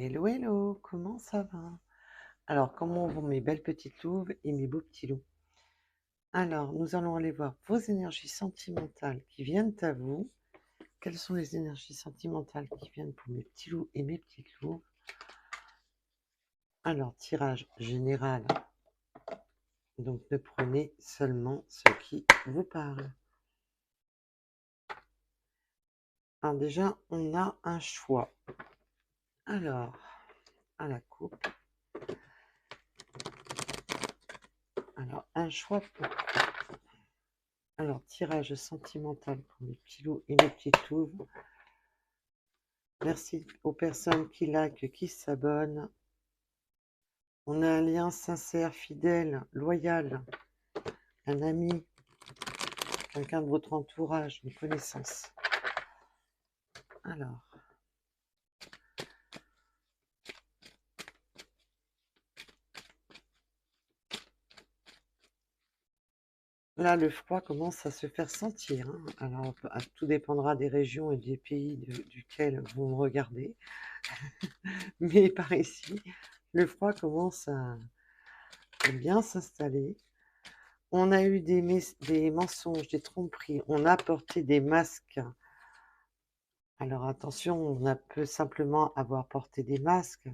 Hello, hello, comment ça va? Alors, comment vont mes belles petites louves et mes beaux petits loups? Alors, nous allons aller voir vos énergies sentimentales qui viennent à vous. Quelles sont les énergies sentimentales qui viennent pour mes petits loups et mes petites louves? Alors, tirage général, donc ne prenez seulement ce qui vous parle. Alors déjà, on a un choix. Alors, à la coupe. Alors, un choix pour... Alors, tirage sentimental pour mes petits loups et mes petites louves. Merci aux personnes qui likent, qui s'abonnent. On a un lien sincère, fidèle, loyal, un ami, quelqu'un de votre entourage, une connaissance. Alors, là, le froid commence à se faire sentir, hein. Alors, tout dépendra des régions et des pays duquel vous me regardez. Mais par ici, le froid commence à bien s'installer. On a eu des mensonges, des tromperies. On a porté des masques. Alors attention, on peut simplement avoir porté des masques,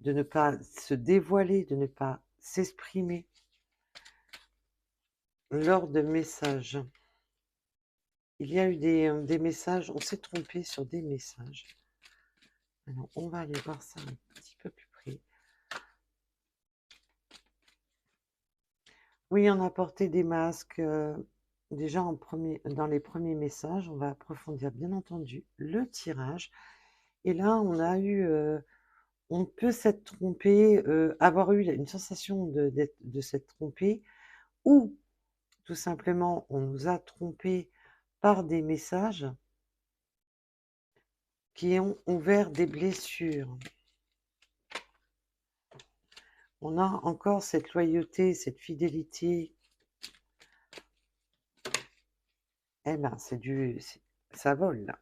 de ne pas se dévoiler, de ne pas s'exprimer lors de messages. Il y a eu des messages, on s'est trompé sur des messages. Alors, on va aller voir ça un petit peu plus près. Oui, on a porté des masques déjà dans les premiers messages. On va approfondir, bien entendu, le tirage. Et là, on peut s'être trompé, avoir eu une sensation de s'être trompé, ou tout simplement on nous a trompé par des messages qui ont ouvert des blessures. On a encore cette loyauté, cette fidélité. Eh ben, ça vole là.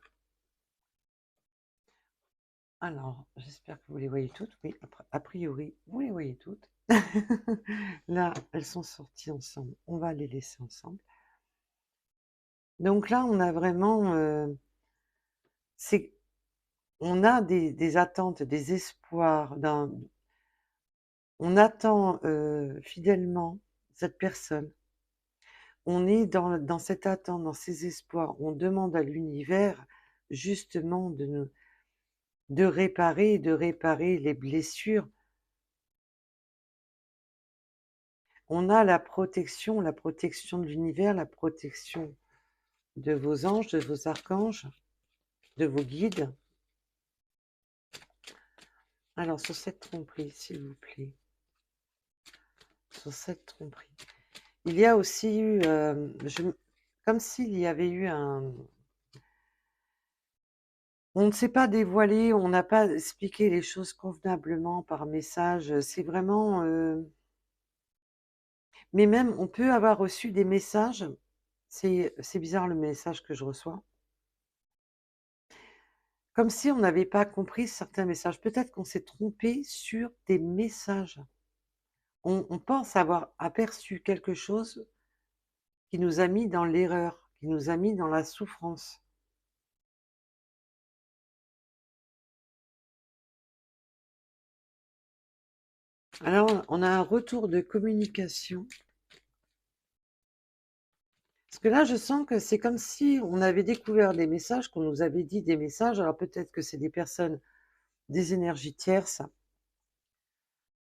Alors, j'espère que vous les voyez toutes. Oui, a priori, vous les voyez toutes. Là, elles sont sorties ensemble. On va les laisser ensemble. Donc là, on a vraiment... on a des attentes, des espoirs. On attend fidèlement cette personne. On est dans cette attente, dans ces espoirs. On demande à l'univers justement de réparer les blessures. On a la protection de l'univers, la protection de vos anges, de vos archanges, de vos guides. Alors, sur cette tromperie, s'il vous plaît, sur cette tromperie, il y a aussi eu, comme s'il y avait eu on ne s'est pas dévoilé, on n'a pas expliqué les choses convenablement par message, c'est vraiment, mais même on peut avoir reçu des messages, c'est bizarre le message que je reçois, comme si on n'avait pas compris certains messages. Peut-être qu'on s'est trompé sur des messages. On pense avoir aperçu quelque chose qui nous a mis dans l'erreur, qui nous a mis dans la souffrance. Alors, on a un retour de communication. Parce que là, je sens que c'est comme si on avait découvert des messages, qu'on nous avait dit des messages. Alors peut-être que c'est des personnes, des énergies tierces,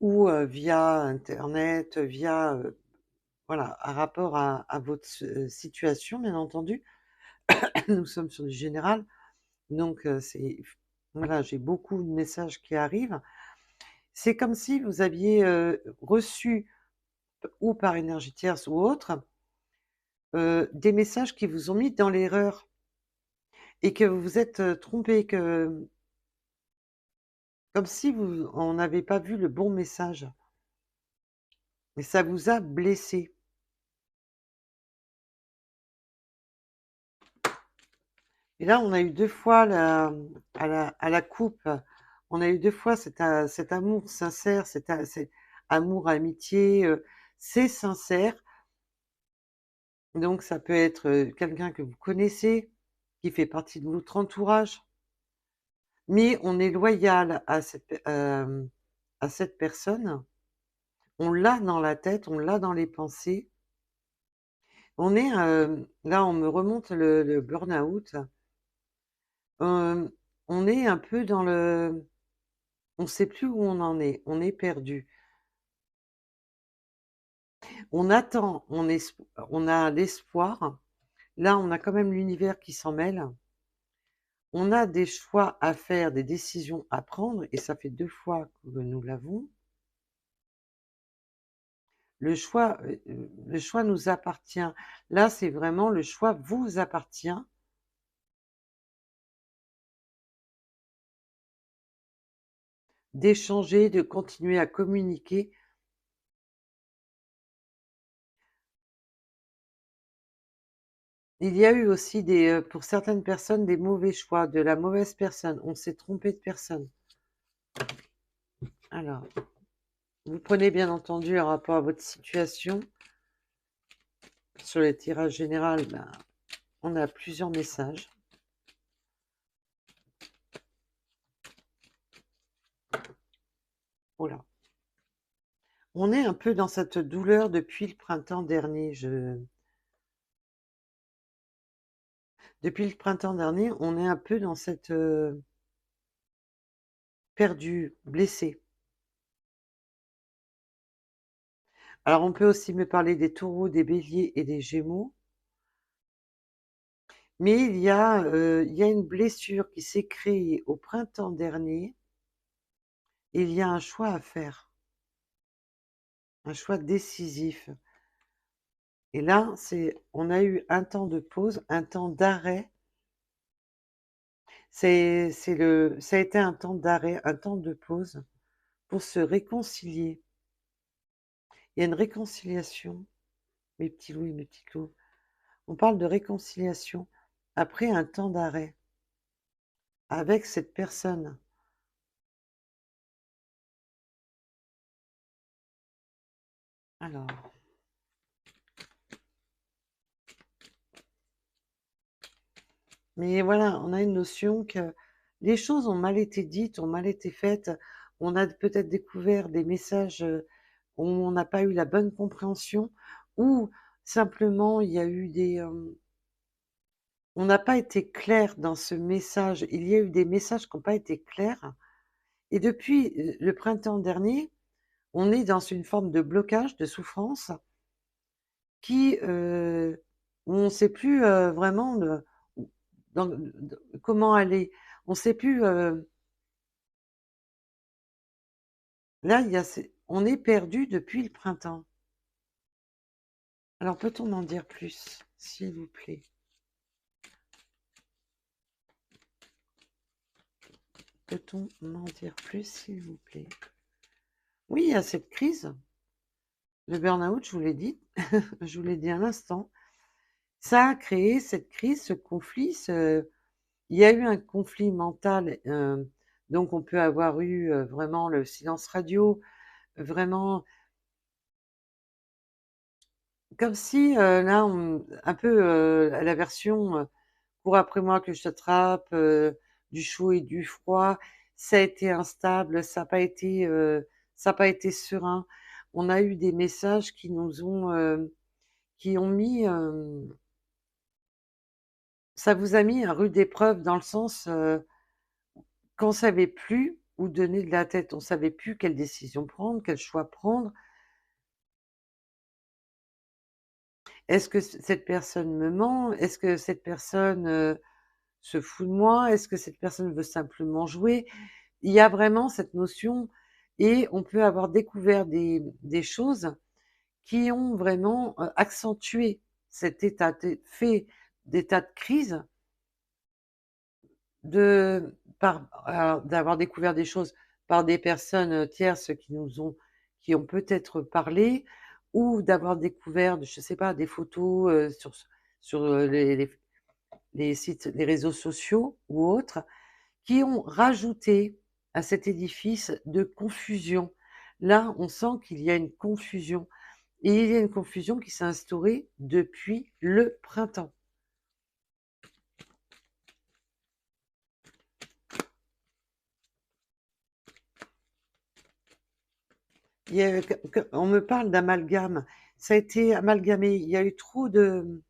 ou via Internet, via, voilà, un rapport à votre situation, bien entendu. Nous sommes sur du général, donc voilà, j'ai beaucoup de messages qui arrivent. C'est comme si vous aviez reçu, ou par énergie tierce ou autre, des messages qui vous ont mis dans l'erreur et que vous vous êtes trompé, comme si on n'avait pas vu le bon message et ça vous a blessé. Et là, on a eu 2 fois à la coupe, On a eu 2 fois cet amour sincère, cet amour, amitié, c'est sincère. Donc ça peut être, quelqu'un que vous connaissez, qui fait partie de votre entourage, mais on est loyal à cette personne. On l'a dans la tête, on l'a dans les pensées. On est, là, on me remonte le burn-out. Hem, on est un peu dans le on sait plus où on en est, on est perdu. On attend, on a l'espoir. Là, on a quand même l'univers qui s'en mêle. On a des choix à faire, des décisions à prendre et ça fait 2 fois que nous l'avons. Le choix nous appartient. Là, c'est vraiment le choix vous appartient d'échanger, de continuer à communiquer. Il y a eu aussi pour certaines personnes, des mauvais choix, de la mauvaise personne. On s'est trompé de personne. Alors, vous prenez bien entendu en rapport à votre situation. Sur les tirages général, ben, on a plusieurs messages. Voilà. On est un peu dans cette douleur depuis le printemps dernier. Depuis le printemps dernier, on est un peu dans cette perdu, blessé. Alors, on peut aussi me parler des taureaux, des béliers et des gémeaux. Mais il y a une blessure qui s'est créée au printemps dernier. Et il y a un choix à faire, un choix décisif. Et là, on a eu un temps de pause, un temps d'arrêt. Ça a été un temps d'arrêt, un temps de pause pour se réconcilier. Il y a une réconciliation, mes petits loups et mes petits clous. On parle de réconciliation après un temps d'arrêt avec cette personne. Alors, mais voilà, on a une notion que les choses ont mal été dites, ont mal été faites. On a peut-être découvert des messages, où on n'a pas eu la bonne compréhension ou simplement il y a eu on n'a pas été clair dans ce message. Il y a eu des messages qui ont pas été clairs et depuis, le printemps dernier, on est dans une forme de blocage, de souffrance qui, où on ne sait plus, vraiment comment aller. On ne sait plus, là, on est perdu depuis le printemps. Alors peut-on m'en dire plus, s'il vous plaît? Peut-on m'en dire plus, s'il vous plaît? Oui, il y a cette crise, le burn-out, je vous l'ai dit, je vous l'ai dit à l'instant. Ça a créé cette crise, ce conflit, il y a eu un conflit mental, donc on peut avoir eu, vraiment le silence radio, vraiment comme si, là, un peu, à la version, «Cours après moi que je t'attrape», du chaud et du froid. Ça a été instable, ça a pas été serein. On a eu des messages qui ont mis, ça vous a mis à rude épreuve dans le sens, qu'on savait plus où donner de la tête. On savait plus quelle décision prendre, quel choix prendre. Est-ce que cette personne me ment? Est-ce que cette personne, se fout de moi? Est-ce que cette personne veut simplement jouer? Il y a vraiment cette notion et on peut avoir découvert des choses qui ont vraiment, accentué cet d'état de crise d'avoir découvert des choses par des personnes, tierces qui ont peut-être parlé ou d'avoir découvert, je sais pas, des photos, sur, les sites, les réseaux sociaux ou autres, qui ont rajouté, à cet édifice de confusion. Là, on sent qu'il y a une confusion et il y a une confusion qui s'est instaurée depuis le printemps. Il y a on me parle d'amalgame. Ça a été amalgamé. Il y a eu trop de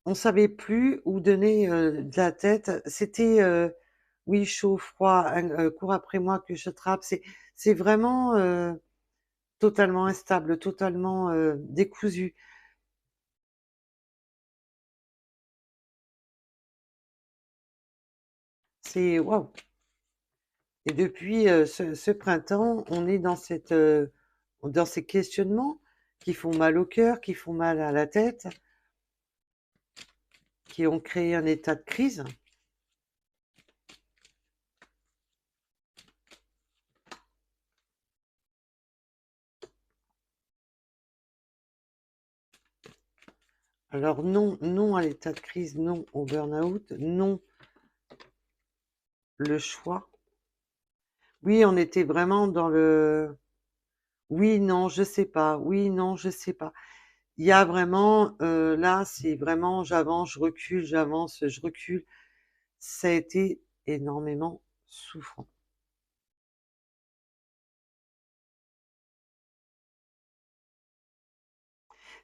on savait plus où donner, de la tête. C'était, oui, chaud, froid, cours après moi que je t'attrape. C'est vraiment, totalement instable, totalement, décousu. C'est waouh! Et depuis, ce printemps, on est dans ces questionnements qui font mal au cœur, qui font mal à la tête, qui ont créé un état de crise. Alors non, non à l'état de crise, non au burn-out, non le choix. Oui, on était vraiment dans le oui, non, je sais pas, oui, non, je sais pas. Il y a vraiment, là, c'est vraiment j'avance, je recule, j'avance, je recule. Ça a été énormément souffrant.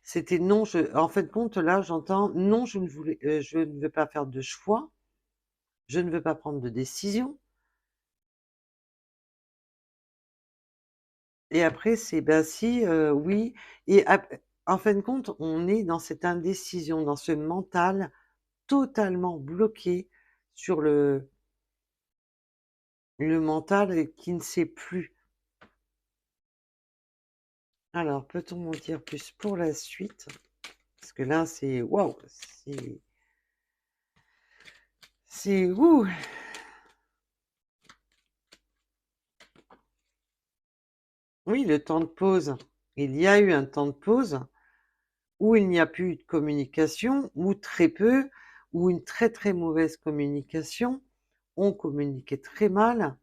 C'était non, en fin de compte, là, j'entends non, je ne veux pas faire de choix, je ne veux pas prendre de décision. Et après, c'est bah si, oui. Et en fin de compte, on est dans cette indécision, dans ce mental totalement bloqué sur le mental qui ne sait plus. Alors, peut-on m'en dire plus pour la suite? Parce que là, c'est waouh, c'est ouh! Oui, le temps de pause. Il y a eu un temps de pause où il n'y a plus eu de communication, ou très peu, ou une très, très mauvaise communication. On communiquait très mal.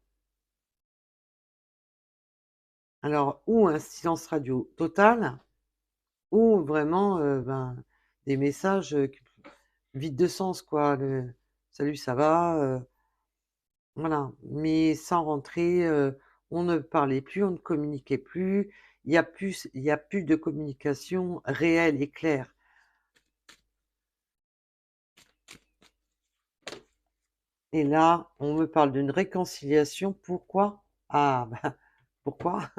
Alors, ou un silence radio total, ou vraiment, ben, des messages, vides de sens, quoi. Le «Salut, ça va?» voilà, mais sans rentrer, on ne parlait plus, on ne communiquait plus. Il y a plus de communication réelle et claire. Et là, on me parle d'une réconciliation. Pourquoi? Ah, bah, pourquoi?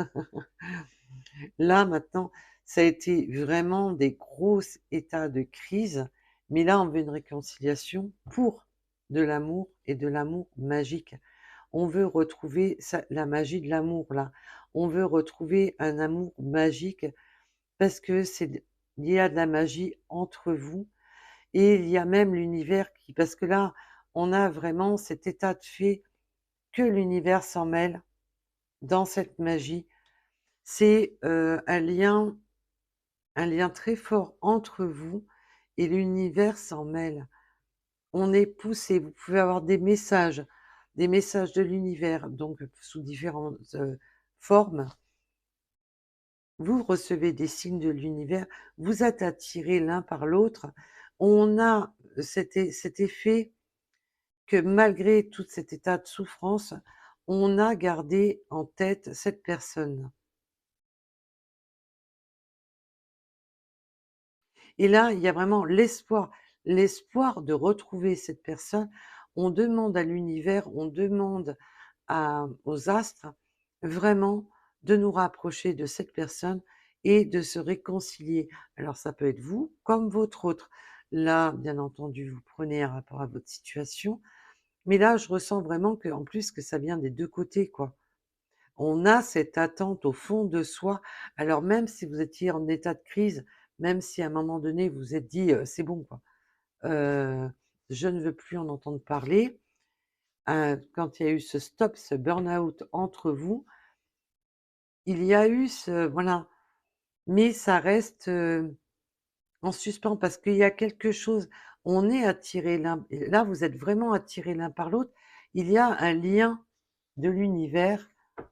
Là, maintenant, ça a été vraiment des gros états de crise, mais là, on veut une réconciliation pour de l'amour et de l'amour magique. On veut retrouver la magie de l'amour, là. On veut retrouver un amour magique parce que il y a de la magie entre vous et il y a même l'univers parce que là, on a vraiment cet état de fait que l'univers s'en mêle dans cette magie. C'est un lien très fort entre vous et l'univers s'en mêle. On est poussé, vous pouvez avoir des messages de l'univers, donc sous différentes formes. Vous recevez des signes de l'univers, vous êtes attirés l'un par l'autre. On a cet effet que malgré tout cet état de souffrance, on a gardé en tête cette personne. Et là, il y a vraiment l'espoir de retrouver cette personne. On demande à l'univers, on demande aux astres, vraiment de nous rapprocher de cette personne et de se réconcilier. Alors ça peut être vous comme votre autre. Là, bien entendu, vous prenez un rapport à votre situation, mais là, je ressens vraiment qu'en plus que ça vient des 2 côtés, quoi. On a cette attente au fond de soi. Alors même si vous étiez en état de crise, même si à un moment donné vous vous êtes dit, «C'est bon quoi, heu, je ne veux plus en entendre parler», quand il y a eu ce stop, ce burn-out entre vous, il y a eu ce voilà, mais ça reste, en suspens parce qu'il y a quelque chose On est attirés l'un et là, vous êtes vraiment attirés l'un par l'autre. Il y a un lien de l'univers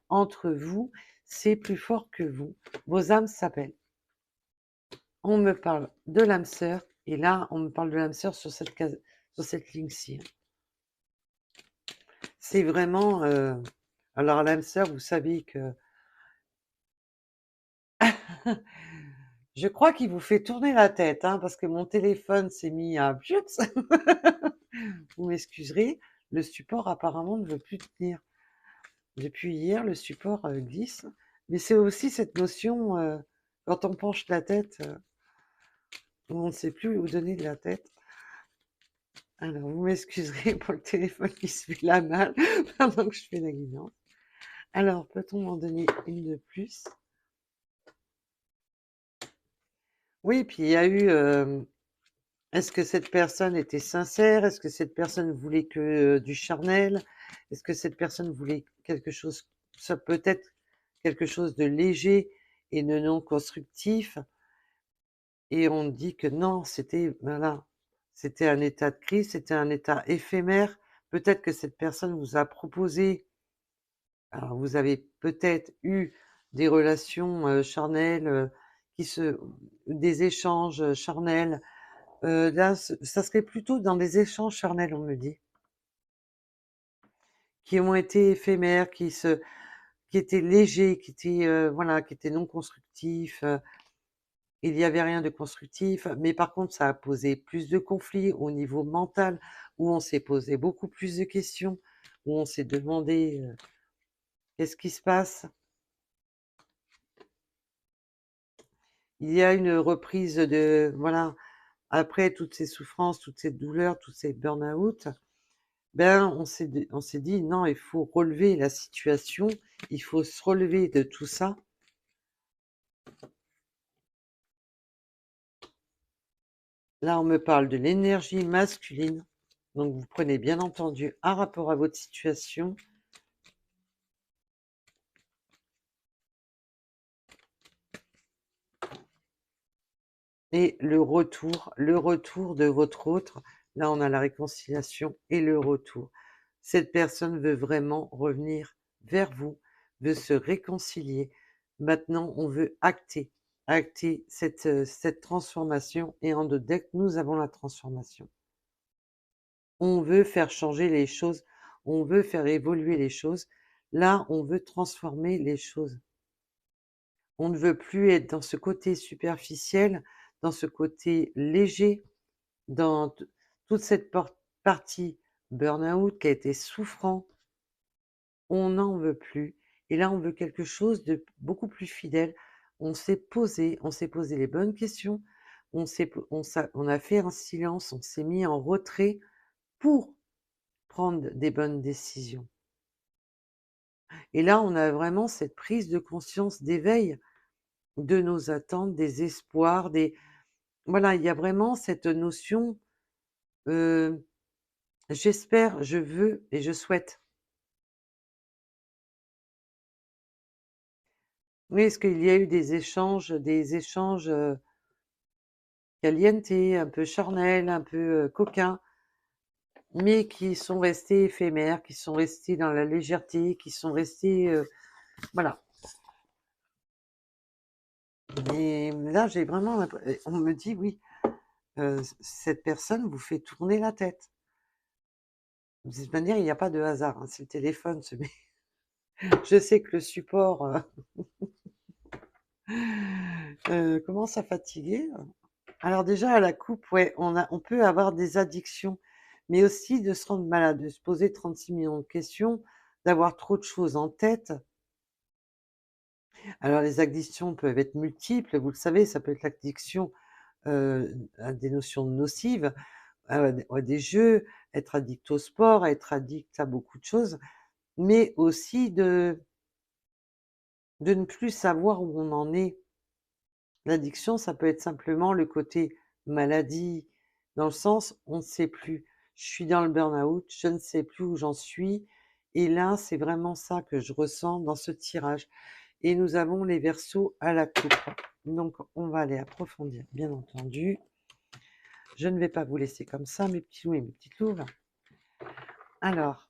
entre vous, c'est plus fort que vous. Vos âmes s'appellent. On me parle de l'âme sœur et là, on me parle de l'âme sœur sur cette case sur cette ligne-ci, hein. C'est vraiment, alors l'âme sœur, vous savez que je crois qu'il vous fait tourner la tête, hein, parce que mon téléphone s'est mis à vous m'excuserez, le support apparemment ne veut plus tenir. Depuis hier, le support, glisse, mais c'est aussi cette notion, quand on penche la tête, on ne sait plus où donner de la tête. Alors vous m'excuserez pour le téléphone qui se fait la malle pendant que je fais la guidance. Alors peut-on m'en donner une de plus? Oui, puis il y a eu, est-ce que cette personne était sincère? Est-ce que cette personne voulait que, du charnel? Est-ce que cette personne voulait quelque chose, ça peut être quelque chose de léger et de non constructif? Et on dit que non, c'était voilà, c'était un état de crise, c'était un état éphémère. Peut-être que cette personne vous a proposé, alors vous avez peut-être eu des relations, charnelles, qui se des échanges, charnels. Là, ça serait plutôt dans des échanges charnels, on me dit, qui ont été éphémères, qui étaient légers, qui étaient, voilà, qui étaient non constructifs, il n'y avait rien de constructif, mais par contre, ça a posé plus de conflits au niveau mental, où on s'est posé beaucoup plus de questions, où on s'est demandé, «Qu'est-ce qui se passe?» Il y a une reprise de voilà, après toutes ces souffrances, toutes ces douleurs, tous ces burn-out, ben, on s'est dit: «Non, il faut relever la situation, il faut se relever de tout ça». Là, on me parle de l'énergie masculine, donc vous prenez bien entendu un rapport à votre situation et le retour de votre autre. Là, on a la réconciliation et le retour. Cette personne veut vraiment revenir vers vous, veut se réconcilier. Maintenant, on veut acter cette transformation et en dedans, nous avons la transformation. On veut faire changer les choses, on veut faire évoluer les choses. Là, on veut transformer les choses. On ne veut plus être dans ce côté superficiel, dans ce côté léger, dans toute cette partie burn-out qui a été souffrant. On n'en veut plus. Et là, on veut quelque chose de beaucoup plus fidèle. On s'est posé les bonnes questions, on a fait un silence, on s'est mis en retrait pour prendre des bonnes décisions. Et là, on a vraiment cette prise de conscience, d'éveil de nos attentes, des espoirs, des voilà, il y a vraiment cette notion, heu, j'espère, je veux et je souhaite. Oui, est-ce qu'il y a eu des échanges, caliente, un peu charnels, un peu, coquins, mais qui sont restés éphémères, qui sont restés dans la légèreté, qui sont restés, voilà. Mais là, j'ai vraiment on me dit: «Oui, cette personne vous fait tourner la tête». De toute manière, il n'y a pas de hasard, hein, si le téléphone se met je sais que le support, commence à fatiguer. Alors déjà à la coupe, ouais, on peut avoir des addictions, mais aussi de se rendre malade, de se poser 36 millions de questions, d'avoir trop de choses en tête. Alors les addictions peuvent être multiples, vous le savez, ça peut être l'addiction, à des notions nocives, à des jeux, être addict au sport, être addict à beaucoup de choses, mais aussi de ne plus savoir où on en est. L'addiction, ça peut être simplement le côté maladie, dans le sens, on ne sait plus. Je suis dans le burn-out, je ne sais plus où j'en suis. Et là, c'est vraiment ça que je ressens dans ce tirage. Et nous avons les Verseaux à la coupe. Donc, on va aller approfondir, bien entendu. Je ne vais pas vous laisser comme ça, mes petits loups et mes petites louves. Alors,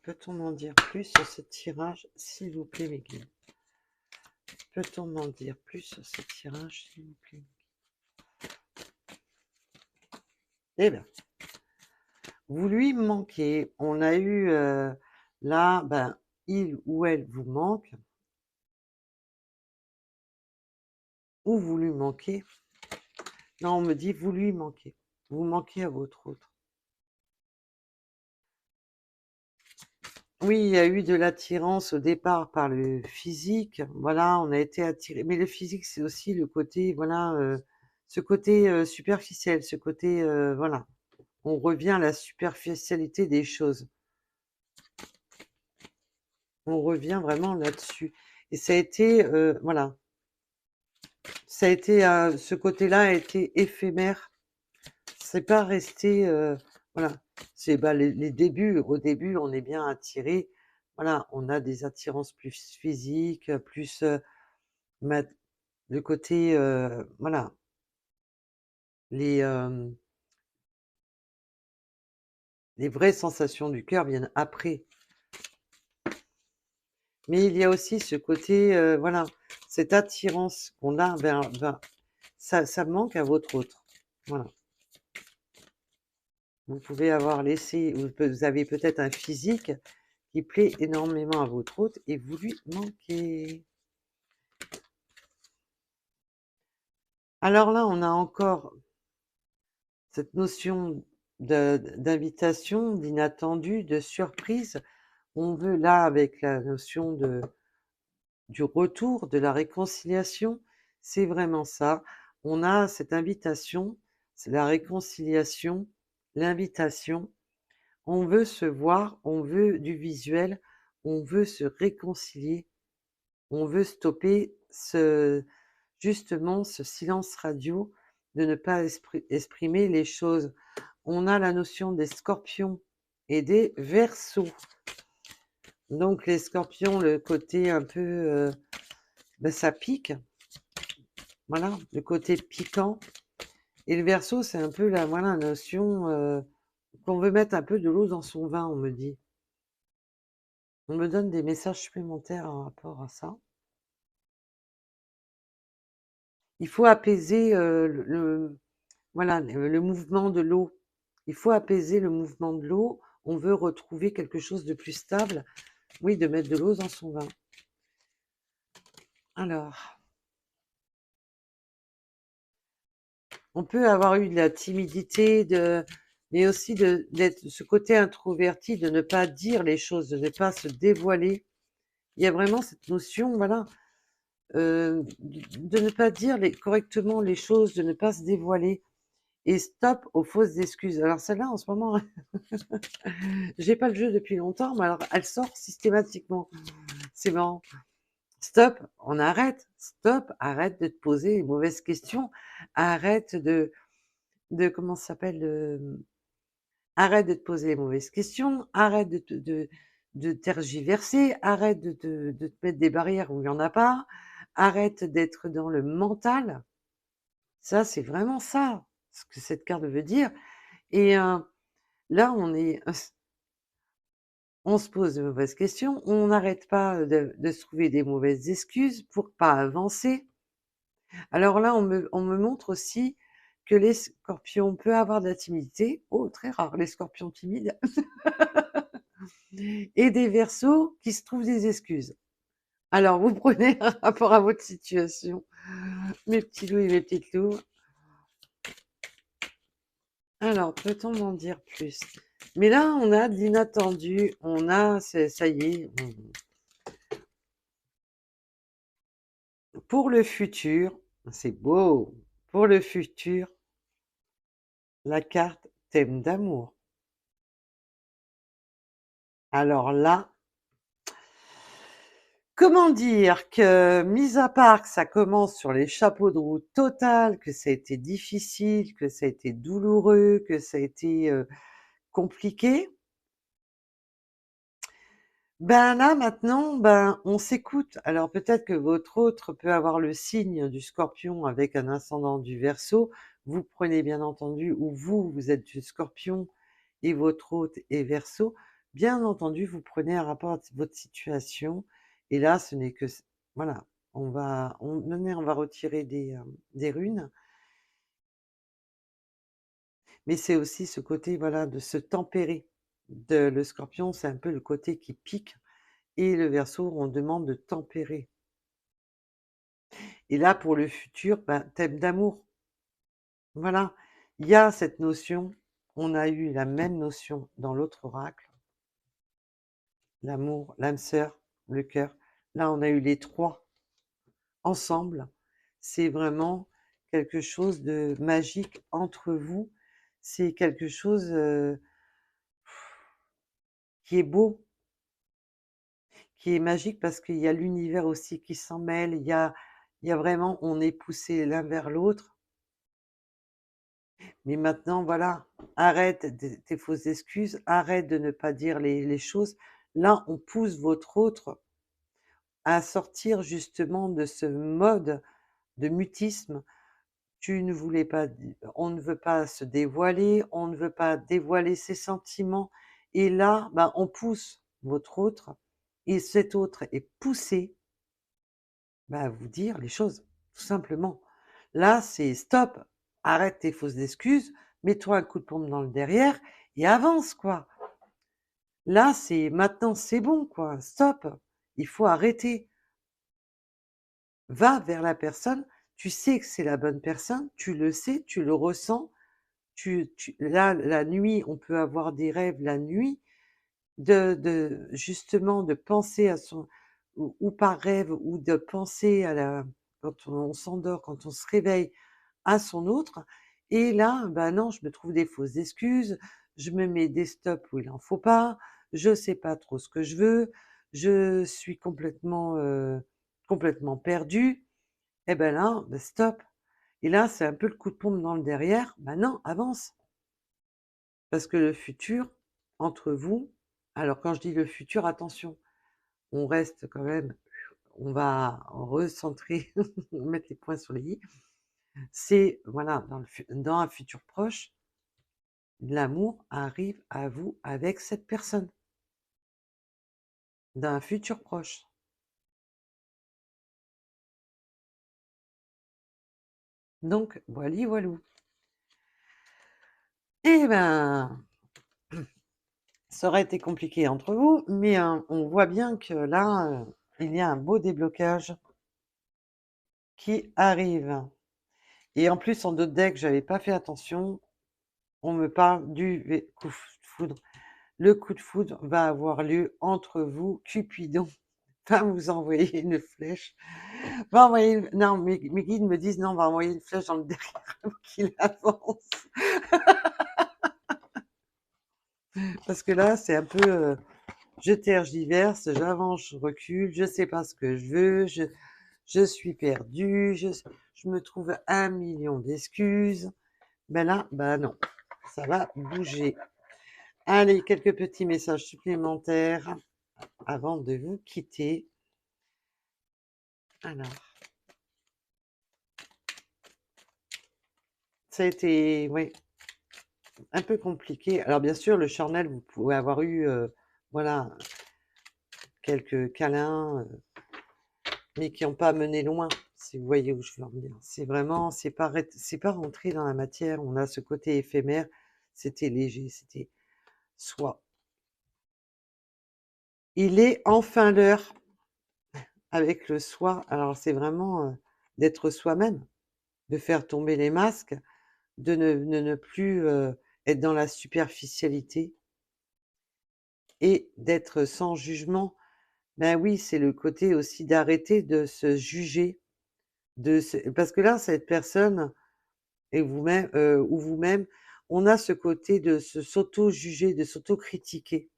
peut-on m'en dire plus sur ce tirage, s'il vous plaît, mes guillemets? Peut-on m'en dire plus sur ce tirage, s'il vous plaît? Eh bien, vous lui manquez. On a eu là, ben, il ou elle vous manque, ou vous lui manquez. Non, on me dit vous lui manquez. Vous manquez à votre autre. Oui, il y a eu de l'attirance au départ par le physique. Voilà, on a été attiré. Mais le physique, c'est aussi le côté, voilà, ce côté superficiel, ce côté, voilà. On revient à la superficialité des choses. On revient vraiment là-dessus. Et ça a été, voilà, ça a été, ce côté-là a été éphémère. C'est pas resté, voilà. C'est bah, les débuts. Au début, on est bien attiré. Voilà, on a des attirances plus physiques, plus mat- le côté, voilà, les, les vraies sensations du cœur viennent après. Mais il y a aussi ce côté, voilà, cette attirance qu'on a vers ça manque à votre autre. Voilà. Vous pouvez avoir laissé, vous avez peut-être un physique qui plaît énormément à votre hôte et vous lui manquez. Alors là, on a encore cette notion d'invitation, d'inattendu, de surprise. On veut là, avec la notion du retour, de la réconciliation, c'est vraiment ça. On a cette invitation, c'est la réconciliation, l'invitation. On veut se voir, on veut du visuel, on veut se réconcilier, on veut stopper justement ce silence radio de ne pas exprimer les choses. On a la notion des scorpions et des verseaux. Donc les scorpions, le côté un peu, ben, ça pique, voilà, le côté piquant. Et le verseau, c'est un peu la, voilà, la notion qu'on veut mettre un peu de l'eau dans son vin, on me dit. On me donne des messages supplémentaires en rapport à ça. Il faut apaiser voilà, le mouvement de l'eau. Il faut apaiser le mouvement de l'eau. On veut retrouver quelque chose de plus stable. Oui, de mettre de l'eau dans son vin. Alors, on peut avoir eu de la timidité, mais aussi d'être ce côté introverti, de ne pas dire les choses, de ne pas se dévoiler. Il y a vraiment cette notion, voilà, de ne pas dire correctement les choses, de ne pas se dévoiler. Et stop aux fausses excuses. Alors celle-là, en ce moment, j'ai pas le jeu depuis longtemps, mais alors elle sort systématiquement. C'est marrant. Stop, on arrête. Stop, arrête de te poser les mauvaises questions. Arrête comment ça s'appelle, arrête de te poser les mauvaises questions. Arrête de tergiverser. Arrête de te mettre des barrières où il n'y en a pas. Arrête d'être dans le mental. Ça, c'est vraiment ça, ce que cette carte veut dire. Et là, on se pose de mauvaises questions, on n'arrête pas de se trouver des mauvaises excuses pour pas avancer. Alors là, on me montre aussi que les scorpions peuvent avoir de la timidité, oh très rare les scorpions timides, et des verseaux qui se trouvent des excuses. Alors vous prenez un rapport à votre situation, mes petits loups et mes petites loups. Alors, peut-on m'en dire plus? Mais là, on a de l'inattendu, ça y est, pour le futur, c'est beau, pour le futur, la carte thème d'amour. Alors là, comment dire que, mis à part que ça commence sur les chapeaux de roue total, que ça a été difficile, que ça a été douloureux, que ça a été compliqué, Ben, là, maintenant, ben, on s'écoute. Alors peut-être que votre autre peut avoir le signe du Scorpion avec un ascendant du Verseau. Vous prenez bien entendu ou vous, vous êtes du Scorpion et votre autre est Verseau. Bien entendu, vous prenez un rapport à votre situation et là, ce n'est que voilà, on va retirer des runes, mais c'est aussi ce côté, voilà, de se tempérer. Le Scorpion, c'est un peu le côté qui pique. Et le Verseau, on demande de tempérer. Et là, pour le futur, ben, thème d'amour. Voilà. Il y a cette notion, on a eu la même notion dans l'autre oracle, l'amour, l'âme sœur, le cœur. Là, on a eu les trois ensemble. C'est vraiment quelque chose de magique entre vous. C'est quelque chose qui est beau, qui est magique parce qu'il y a l'univers aussi qui s'en mêle. Il y a vraiment, on est poussé l'un vers l'autre. Mais maintenant, voilà, arrête tes fausses excuses, arrête de ne pas dire les choses. Là, on pousse votre autre à sortir justement de ce mode de mutisme. Tu ne voulais pas, on ne veut pas se dévoiler, on ne veut pas dévoiler ses sentiments. Et là, ben, on pousse votre autre, et cet autre est poussé ben, à vous dire les choses, tout simplement. Là, c'est stop, arrête tes fausses excuses, mets-toi un coup de pompe dans le derrière et avance, quoi. Là, c'est maintenant, c'est bon, quoi. Stop, il faut arrêter. Va vers la personne, tu sais que c'est la bonne personne, tu le sais, tu le ressens. Là, la nuit, on peut avoir des rêves la nuit, justement de penser à son, ou par rêve, ou de penser à la, quand on s'endort, quand on se réveille, à son autre. Et là, bah non, je me trouve des fausses excuses, je me mets des stops où il en faut pas, je sais pas trop ce que je veux, je suis complètement perdue. Et ben là, bah stop. Et là, c'est un peu le coup de pompe dans le derrière. Bah non, avance. Parce que le futur, entre vous, alors quand je dis le futur, attention, on reste quand même, on va recentrer, mettre les points sur les i. C'est, voilà, dans un futur proche, l'amour arrive à vous avec cette personne, dans un futur proche. Donc, voili voilou. Eh ben, ça aurait été compliqué entre vous, mais on voit bien que là, il y a un beau déblocage qui arrive. Et en plus, en d'autres decks, j'avais pas fait attention, on me parle du coup de foudre. Le coup de foudre va avoir lieu entre vous. Cupidon va vous envoyer une flèche. Va envoyer non, mes guides me disent: «Non, va envoyer une flèche dans le derrière pour qu'il avance». Parce que là, c'est un peu, je tergiverse, j'avance, je recule, je sais pas ce que je veux, je suis perdue, je me trouve 1 million d'excuses. Ben là, bah non, ça va bouger. Allez, quelques petits messages supplémentaires avant de vous quitter. Alors, ça a été, oui, un peu compliqué. Alors bien sûr, le charnel, vous pouvez avoir eu, voilà, quelques câlins, mais qui n'ont pas mené loin, si vous voyez où je veux en venir. C'est vraiment, c'est pas rentré dans la matière. On a ce côté éphémère. C'était léger, c'était soi. Il est enfin l'heure avec le soi. Alors c'est vraiment d'être soi-même, de faire tomber les masques, de ne plus être dans la superficialité et d'être sans jugement. Ben oui, c'est le côté aussi d'arrêter de se juger, parce que là, cette personne et vous-même, ou vous-même, on a ce côté de s'auto-juger, de s'auto-critiquer.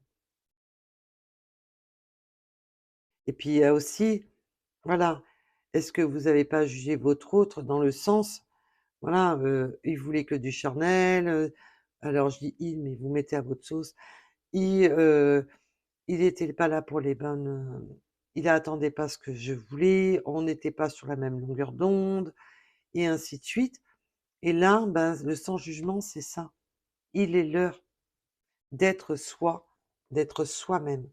Et puis il y a aussi, voilà, est-ce que vous n'avez pas jugé votre autre dans le sens, voilà, il voulait que du charnel, alors je dis «il», mais vous mettez à votre sauce. Il, il était pas là pour les bonnes, il attendait pas ce que je voulais, on n'était pas sur la même longueur d'onde et ainsi de suite et là, ben, le sans jugement, c'est ça. Il est l'heure d'être soi, d'être soi-même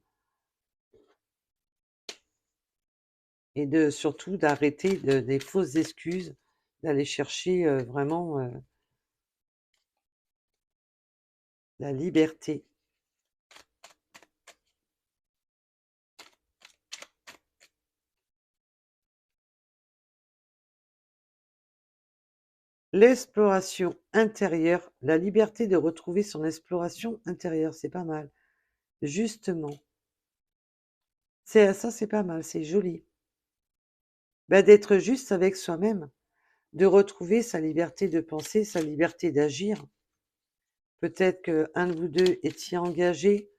et de surtout d'arrêter des fausses excuses, d'aller chercher, vraiment, la liberté. L'exploration intérieure, la liberté de retrouver son exploration intérieure, c'est pas mal. Justement, c'est ça, c'est pas mal, c'est joli. Bah, d'être juste avec soi-même, de retrouver sa liberté de penser, sa liberté d'agir. Peut-être qu'un de vous 2 étiez engagé,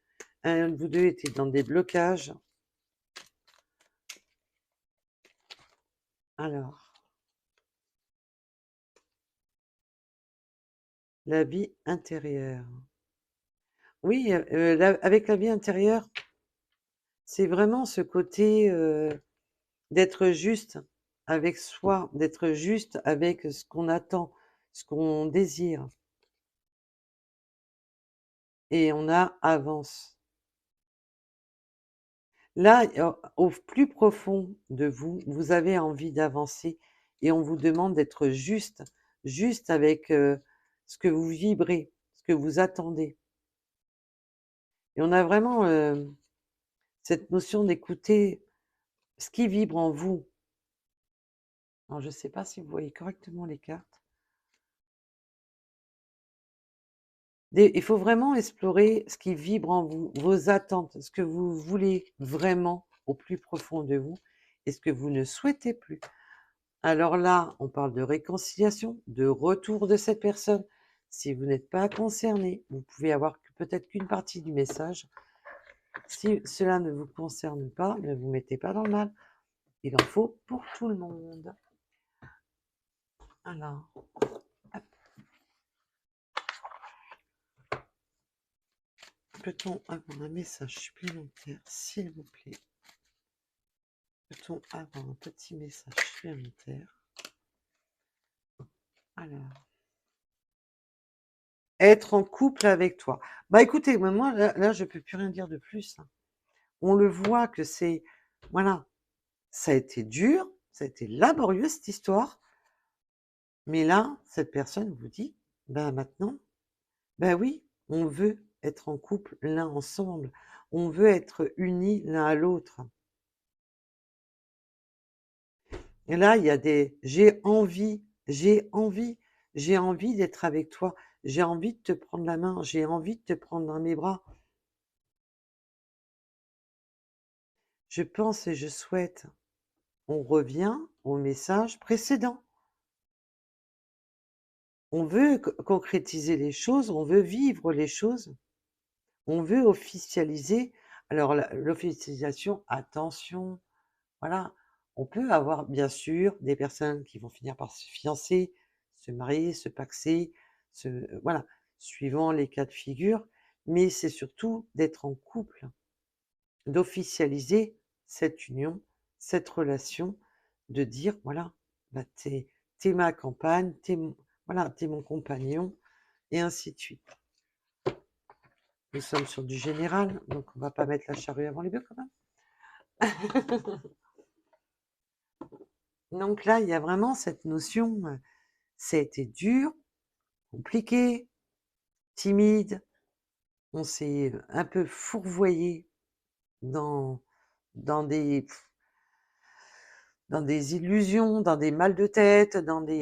un de vous 2 était dans des blocages. Alors, la vie intérieure. Oui, avec la vie intérieure, c'est vraiment ce côté, d'être juste avec soi, d'être juste avec ce qu'on attend, ce qu'on désire et on avance. Là, au plus profond de vous, vous avez envie d'avancer et on vous demande d'être juste, juste avec, ce que vous vibrez, ce que vous attendez et on a vraiment, cette notion d'écouter ce qui vibre en vous. Alors je ne sais pas si vous voyez correctement les cartes. Il faut vraiment explorer ce qui vibre en vous, vos attentes, ce que vous voulez vraiment au plus profond de vous et ce que vous ne souhaitez plus. Alors là, on parle de réconciliation, de retour de cette personne. Si vous n'êtes pas concerné, vous pouvez avoir peut-être qu'une partie du message. Si cela ne vous concerne pas, ne vous mettez pas dans le mal. Il en faut pour tout le monde. Alors, hop. Peut-on avoir un message supplémentaire, s'il vous plaît? Peut-on avoir un petit message supplémentaire? Alors, être en couple avec toi. Bah écoutez, moi là je peux plus rien dire de plus, hein. On le voit que c'est, voilà, ça a été dur, ça a été laborieux cette histoire, mais là, cette personne vous dit, ben maintenant, ben oui, on veut être en couple l'un ensemble, on veut être unis l'un à l'autre. Et là, il y a des j'ai envie, j'ai envie d'être avec toi, j'ai envie de te prendre la main, j'ai envie de te prendre dans mes bras. Je pense et je souhaite. On revient au message précédent. On veut concrétiser les choses, on veut vivre les choses, on veut officialiser. Alors l'officialisation, attention, voilà, on peut avoir bien sûr des personnes qui vont finir par se fiancer, se marier, se paxer, voilà, suivant les cas de figure, mais c'est surtout d'être en couple, d'officialiser cette union, cette relation, de dire voilà, bah, t'es ma compagne, voilà, t'es mon compagnon, et ainsi de suite. Nous sommes sur du général, donc on va pas mettre la charrue avant les bœufs quand même. Donc là, il y a vraiment cette notion, ça a été dur, compliqué, timide, on s'est un peu fourvoyé dans, dans des, dans des illusions, dans des mal de tête,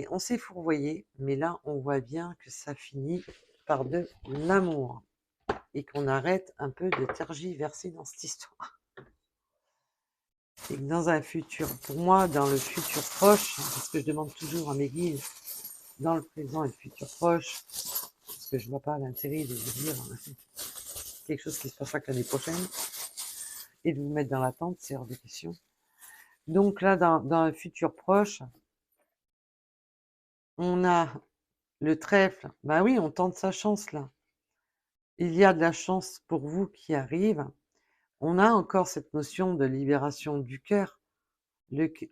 on s'est fourvoyé, mais là, on voit bien que ça finit par de l'amour et qu'on arrête un peu de tergiverser dans cette histoire. Et que dans un futur, pour moi, dans le futur proche, parce que je demande toujours à mes guides, dans le présent et le futur proche, parce que je vois pas l'intérêt de vous dire quelque chose qui se passera que l'année prochaine, et de vous mettre dans l'attente, c'est hors de question. Donc là, dans un futur proche, on a le trèfle. Ben oui, on tente sa chance là. Il y a de la chance pour vous qui arrive. On a encore cette notion de libération du cœur.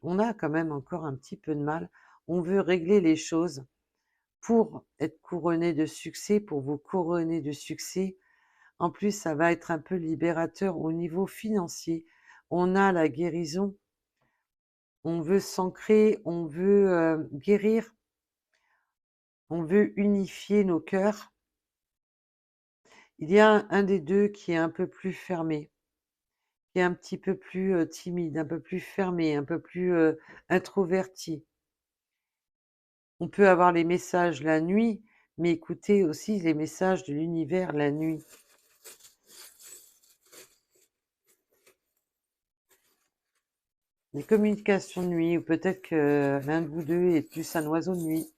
On a quand même encore un petit peu de mal. On veut régler les choses pour être couronné de succès, pour vous couronner de succès. En plus, ça va être un peu libérateur au niveau financier. On a la guérison, on veut s'ancrer, on veut guérir, on veut unifier nos cœurs. Il y a un des deux qui est un peu plus fermé, qui est un petit peu plus timide, un peu plus fermé, un peu plus introverti. On peut avoir les messages la nuit, mais écoutez aussi les messages de l'univers la nuit. Les communications de nuit, ou peut-être que l'un de vous deux est plus un oiseau de nuit.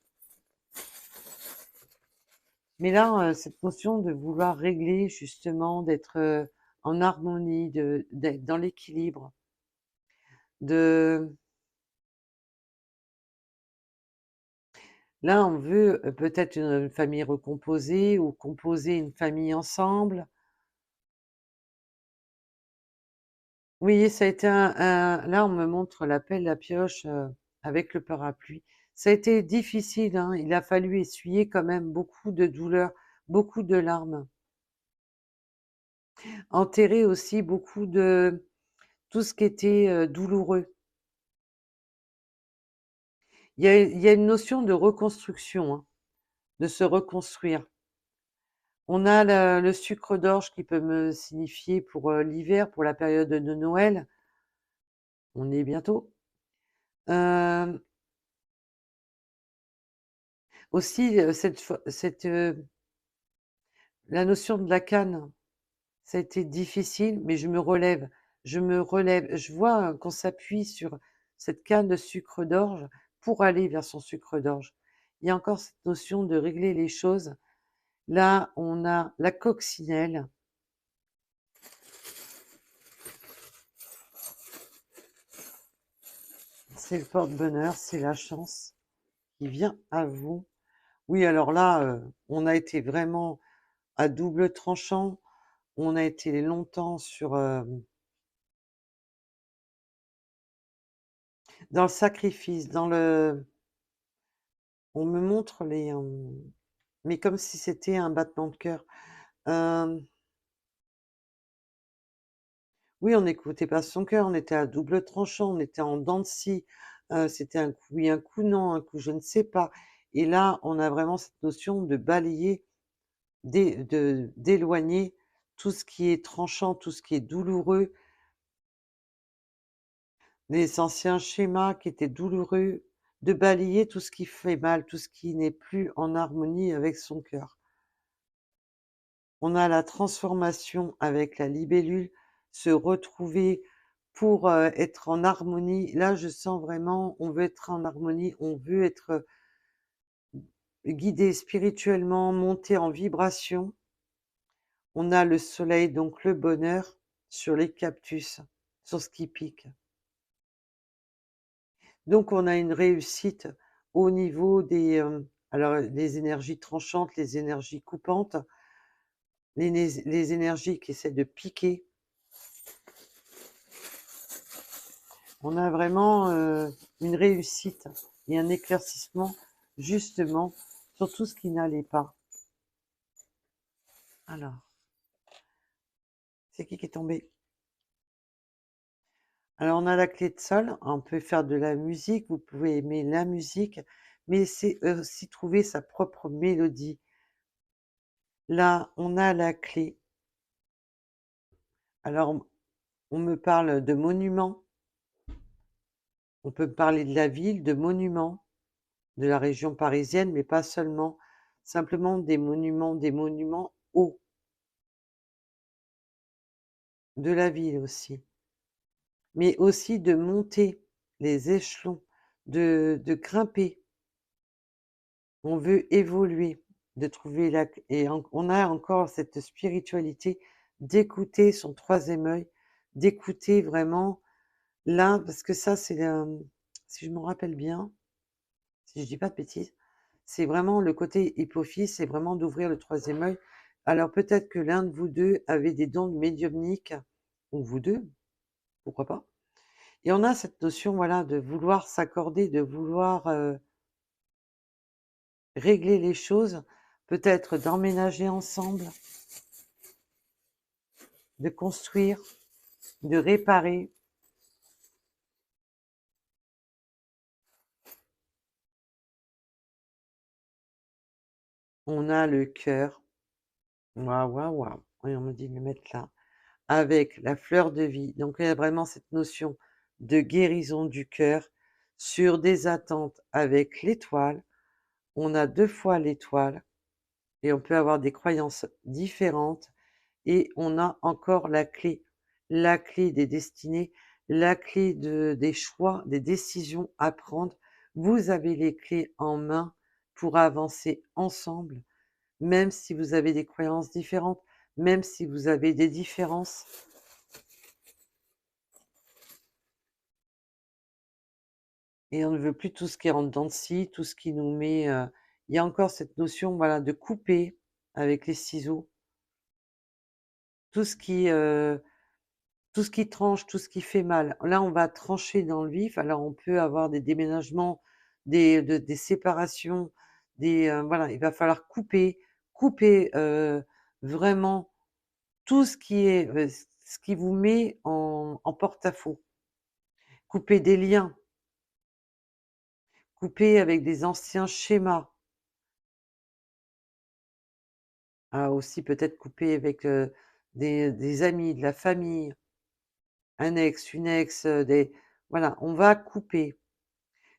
Mais là, cette notion de vouloir régler, justement, d'être en harmonie, d'être dans l'équilibre, de... Là, on veut peut-être une famille recomposée ou composer une famille ensemble. Oui, ça a été là, on me montre la pelle, la pioche avec le parapluie. Ça a été difficile, hein. Il a fallu essuyer quand même beaucoup de douleurs, beaucoup de larmes. Enterrer aussi beaucoup de tout ce qui était douloureux. Il y a une notion de reconstruction, hein, de se reconstruire. On a le sucre d'orge qui peut me signifier pour l'hiver, pour la période de Noël. On y est bientôt. Euh, Aussi, la notion de la canne, ça a été difficile, mais je me relève. Je me relève. Je vois qu'on s'appuie sur cette canne de sucre d'orge pour aller vers son sucre d'orge. Il y a encore cette notion de régler les choses. Là, on a la coccinelle. C'est le porte-bonheur, c'est la chance qui vient à vous. Oui, alors là, on a été vraiment à double tranchant. On a été longtemps dans le sacrifice, on me montre mais comme si c'était un battement de cœur. Euh, Oui, on n'écoutait pas son cœur, on était à double tranchant, on était en dents de scie. C'était un coup oui, un coup non, un coup je ne sais pas. Et là, on a vraiment cette notion de balayer, d'éloigner tout ce qui est tranchant, tout ce qui est douloureux, les anciens schémas qui étaient douloureux, de balayer tout ce qui fait mal, tout ce qui n'est plus en harmonie avec son cœur. On a la transformation avec la libellule, se retrouver pour être en harmonie. Là, je sens vraiment, on veut être en harmonie, on veut être guidé spirituellement, monter en vibration. On a le soleil, donc le bonheur, sur les cactus, sur ce qui pique. Donc, on a une réussite au niveau alors, les énergies tranchantes, les énergies coupantes, les énergies qui essaient de piquer. On a vraiment une réussite et un éclaircissement justement sur tout ce qui n'allait pas. Alors, c'est qui est tombé? Alors, on a la clé de sol, on peut faire de la musique, vous pouvez aimer la musique, mais c'est aussi trouver sa propre mélodie. Là, on a la clé. Alors, on me parle de monuments, on peut me parler de la ville, de monuments, de la région parisienne, mais pas seulement, simplement des monuments hauts, de la ville aussi, mais aussi de monter les échelons, de grimper. On veut évoluer, de trouver on a encore cette spiritualité d'écouter son troisième œil, d'écouter vraiment là, parce que ça, si je me rappelle bien, si je dis pas de bêtises, c'est vraiment le côté hypophyse, c'est vraiment d'ouvrir le troisième œil. Alors peut-être que l'un de vous deux avait des dons médiumniques ou vous 2, pourquoi pas? Et on a cette notion, voilà, de vouloir s'accorder, de vouloir, régler les choses, peut-être d'emménager ensemble, de construire, de réparer. On a le cœur. Waouh, waouh, waouh! Oui, on me dit de le mettre là. Avec la fleur de vie. Donc il y a vraiment cette notion de guérison du cœur sur des attentes avec l'étoile. On a 2 fois l'étoile et on peut avoir des croyances différentes et on a encore la clé des destinées, la clé des choix, des décisions à prendre. Vous avez les clés en main pour avancer ensemble, même si vous avez des croyances différentes, même si vous avez des différences. Et on ne veut plus tout ce qui est en dents de scie, tout ce qui nous met, il y a encore cette notion, voilà, de couper avec les ciseaux tout ce qui, tout ce qui tranche, tout ce qui fait mal. Là, on va trancher dans le vif. Alors on peut avoir des déménagements, des séparations, voilà, il va falloir couper, vraiment tout ce qui est, ce qui vous met en porte-à-faux. Couper des liens, couper avec des anciens schémas. Aussi peut-être couper avec, des amis, de la famille, un ex, une ex, des voilà, on va couper.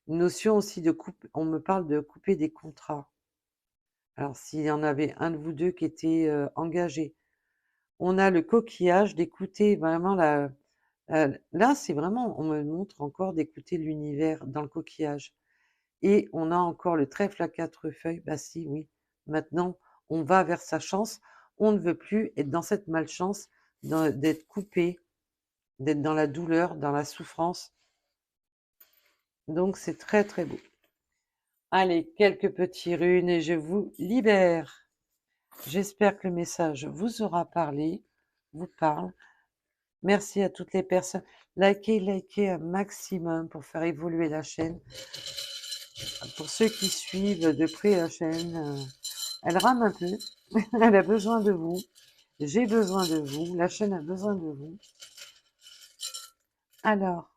Une notion aussi de coupe on me parle de couper des contrats. Alors s'il y en avait un de vous 2 qui était, engagé. On a le coquillage, d'écouter vraiment là, c'est vraiment on me montre encore d'écouter l'univers dans le coquillage et on a encore le trèfle à 4 feuilles. Bah si, oui, maintenant on va vers sa chance. On ne veut plus être dans cette malchance, d'être coupé, d'être dans la douleur, dans la souffrance. Donc c'est très, très beau. Allez, quelques petits runes et je vous libère. J'espère que le message vous aura parlé, vous parle. Merci à toutes les personnes. Likez un maximum pour faire évoluer la chaîne. Pour ceux qui suivent de près la chaîne, elle rame un peu. Elle a besoin de vous. J'ai besoin de vous. La chaîne a besoin de vous. Alors,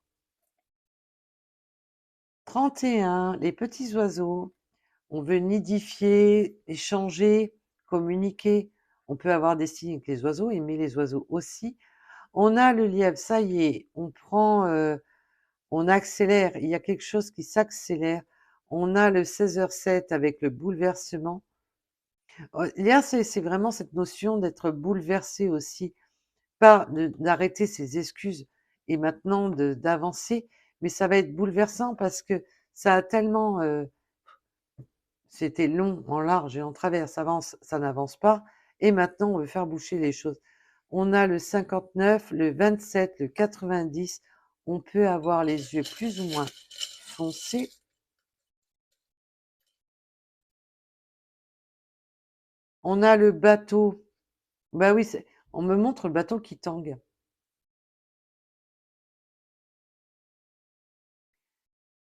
31, les petits oiseaux. On veut nidifier, échanger, communiquer. On peut avoir des signes avec les oiseaux, aimer les oiseaux aussi. On a le lièvre, ça y est, on prend, on accélère, il y a quelque chose qui s'accélère. On a le 16h07 avec le bouleversement. Là, c'est vraiment cette notion d'être bouleversé aussi, pas d'arrêter ses excuses et maintenant d'avancer, mais ça va être bouleversant parce que ça a tellement, c'était long, en large et en travers, ça avance, ça n'avance pas et maintenant on veut faire bouger les choses. On a le 59, le 27, le 90, on peut avoir les yeux plus ou moins foncés. On a le bateau, bah oui, on me montre le bateau qui tangue.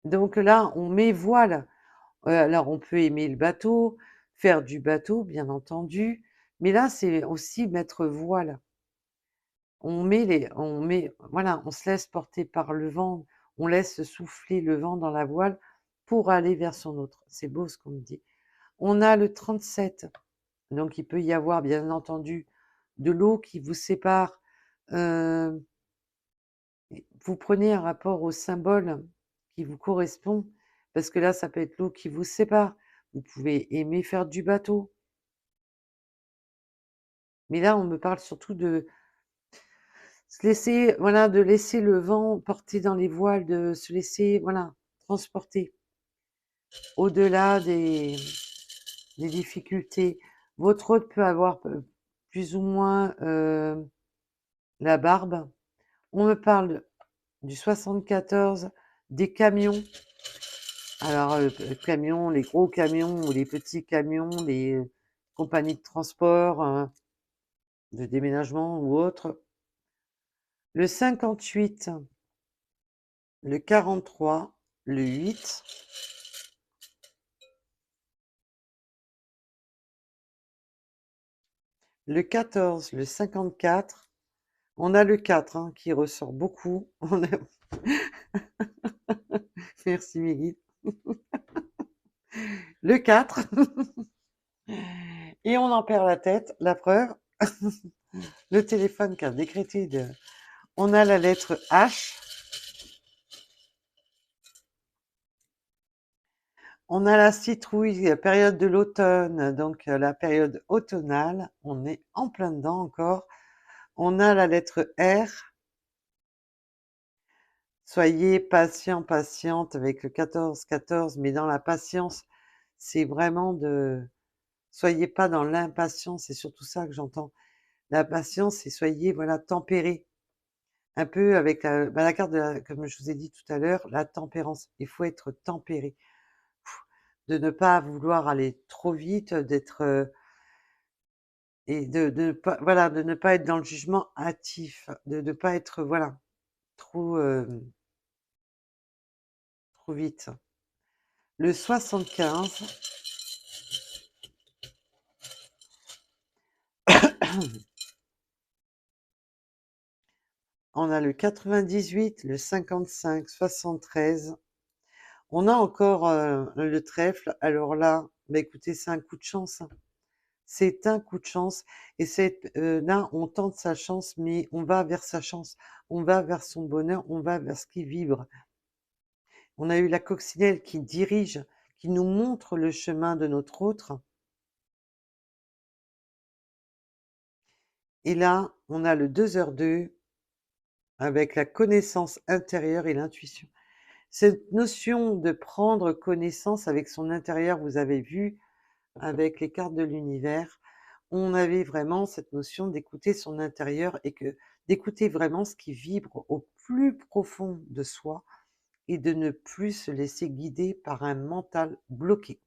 Donc là, on met voile. Alors on peut aimer le bateau, faire du bateau, bien entendu, mais là, c'est aussi mettre voile. Voilà, on se laisse porter par le vent, on laisse souffler le vent dans la voile pour aller vers son autre. C'est beau ce qu'on me dit. On a le 37, donc il peut y avoir bien entendu de l'eau qui vous sépare. Heu, Vous prenez un rapport au symbole qui vous correspond, parce que là, ça peut être l'eau qui vous sépare. Vous pouvez aimer faire du bateau. Mais là, on me parle surtout de se laisser, voilà, de laisser le vent porter dans les voiles, de se laisser, voilà, transporter au-delà des difficultés. Votre hôte peut avoir plus ou moins la barbe. On me parle du 74, des camions. Alors, camions, les gros camions ou les petits camions, les compagnies de transport, de déménagement ou autres. le 58, le 43, le 8, le 14, le 54. On a le 4 hein, qui ressort beaucoup. Merci mes guides. Le 4. Et on en perd la tête, la preuve. Le téléphone qui a décrété de... On a la lettre H. On a la citrouille, période de l'automne, donc la période automnale. On est en plein dedans encore. On a la lettre R. Soyez patient, patiente avec le 14-14, mais dans la patience, c'est vraiment de... Soyez pas dans l'impatience, c'est surtout ça que j'entends. La patience, c'est soyez, voilà, tempérés. Un peu avec la carte de comme je vous ai dit tout à l'heure, la tempérance. Il faut être tempéré. De ne pas vouloir aller trop vite, d'être et de ne pas voilà, de ne pas être dans le jugement hâtif, de ne pas être voilà, trop, trop vite. Le 75, on a le 98, le 55, 73. On a encore, le trèfle. Alors là, bah, écoutez, c'est un coup de chance, hein. C'est un coup de chance et c'est, là, on tente sa chance, mais on va vers sa chance. On va vers son bonheur, on va vers ce qui vibre. On a eu la coccinelle qui dirige, qui nous montre le chemin de notre autre. Et là, on a le 2h02 avec la connaissance intérieure et l'intuition. Cette notion de prendre connaissance avec son intérieur, vous avez vu avec les cartes de l'univers, on avait vraiment cette notion d'écouter son intérieur et que d'écouter vraiment ce qui vibre au plus profond de soi et de ne plus se laisser guider par un mental bloqué,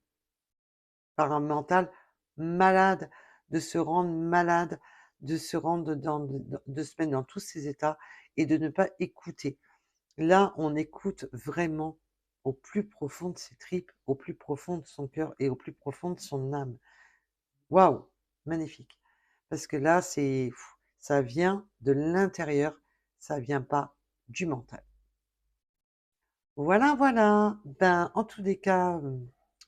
par un mental malade, de se rendre malade, de se rendre de se mettre dans tous ces états et de ne pas écouter. Là, on écoute vraiment au plus profond de ses tripes, au plus profond de son cœur et au plus profond de son âme. Waouh! Magnifique. Parce que là, ça vient de l'intérieur, ça vient pas du mental. Voilà, voilà. Ben, en tous les cas,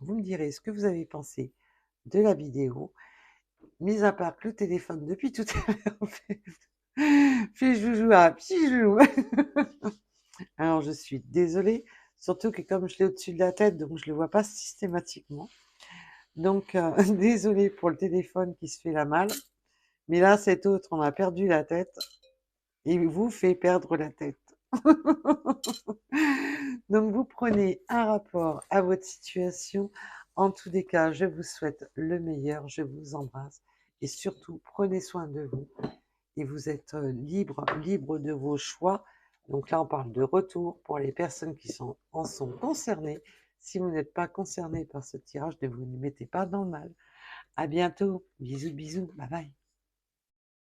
vous me direz ce que vous avez pensé de la vidéo, mis à part que le téléphone depuis tout à l'heure fait joujou à petit joujou. Alors, je suis désolée, surtout que comme je l'ai au-dessus de la tête, donc je le vois pas systématiquement. Donc, désolée pour le téléphone qui se fait la malle. Mais là, cet autre, on a perdu la tête. Il vous fait perdre la tête. Donc, vous prenez un rapport à votre situation. En tous les cas, je vous souhaite le meilleur. Je vous embrasse. Et surtout, prenez soin de vous. Et vous êtes libre, libre de vos choix. Donc là, on parle de retour pour les personnes qui en sont concernées. Si vous n'êtes pas concerné par ce tirage, ne vous ne mettez pas dans le mal. À bientôt. Bisous, bisous. Bye bye.